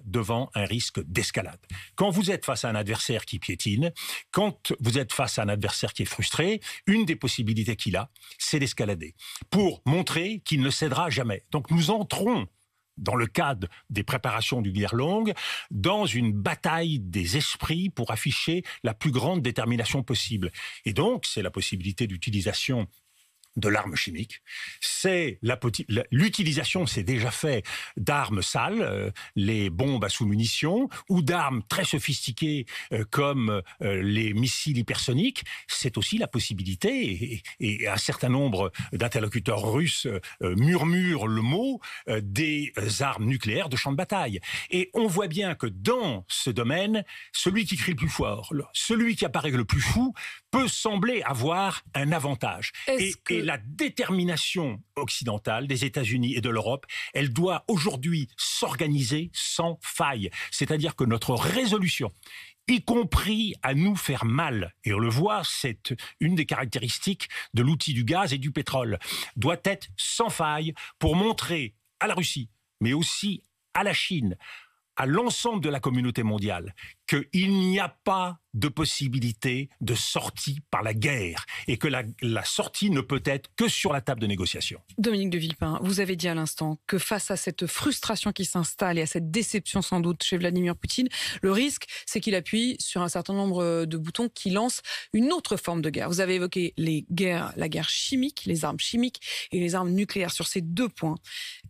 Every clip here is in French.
devant un risque d'escalade. Quand vous êtes face à un adversaire qui piétine, quand vous êtes face à un adversaire qui est frustré, une des possibilités qu'il a, c'est d'escalader, pour montrer qu'il ne cédera jamais. Donc nous entrons dans le cadre des préparations du guerre longue, dans une bataille des esprits pour afficher la plus grande détermination possible. Et donc, c'est la possibilité d'utilisation de l'arme chimique. C'est l'utilisation, c'est déjà fait, d'armes sales, les bombes à sous-munitions, ou d'armes très sophistiquées comme les missiles hypersoniques. C'est aussi la possibilité, et un certain nombre d'interlocuteurs russes murmurent le mot, des armes nucléaires de champ de bataille. Et on voit bien que dans ce domaine, celui qui crie le plus fort, celui qui apparaît le plus fou, peut sembler avoir un avantage. Et la détermination occidentale des États-Unis et de l'Europe, elle doit aujourd'hui s'organiser sans faille. C'est-à-dire que notre résolution, y compris à nous faire mal, et on le voit, c'est une des caractéristiques de l'outil du gaz et du pétrole, doit être sans faille pour montrer à la Russie, mais aussi à la Chine, à l'ensemble de la communauté mondiale, qu'il n'y a pas de possibilité de sortie par la guerre et que la sortie ne peut être que sur la table de négociation. Dominique de Villepin, vous avez dit à l'instant que face à cette frustration qui s'installe et à cette déception sans doute chez Vladimir Poutine, le risque, c'est qu'il appuie sur un certain nombre de boutons qui lancent une autre forme de guerre. Vous avez évoqué la guerre chimique, les armes chimiques et les armes nucléaires. Sur ces deux points,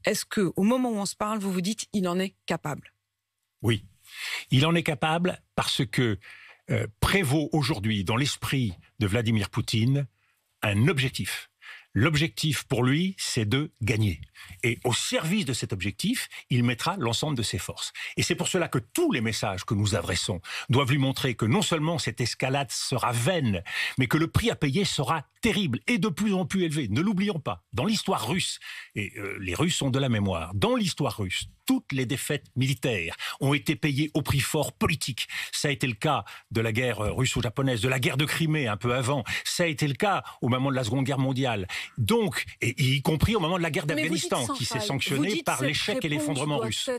est-ce que, au moment où on se parle, vous vous dites il en est capable ? Oui, il en est capable parce que prévaut aujourd'hui dans l'esprit de Vladimir Poutine un objectif. L'objectif pour lui, c'est de gagner. Et au service de cet objectif, il mettra l'ensemble de ses forces. Et c'est pour cela que tous les messages que nous adressons doivent lui montrer que non seulement cette escalade sera vaine, mais que le prix à payer sera terrible et de plus en plus élevé. Ne l'oublions pas, dans l'histoire russe, et les Russes ont de la mémoire, dans l'histoire russe, toutes les défaites militaires ont été payées au prix fort politique. Ça a été le cas de la guerre russo-japonaise, de la guerre de Crimée un peu avant. Ça a été le cas au moment de la Seconde Guerre mondiale. Donc, et y compris au moment de la guerre d'Afghanistan, qui s'est sanctionnée par l'échec et l'effondrement russe.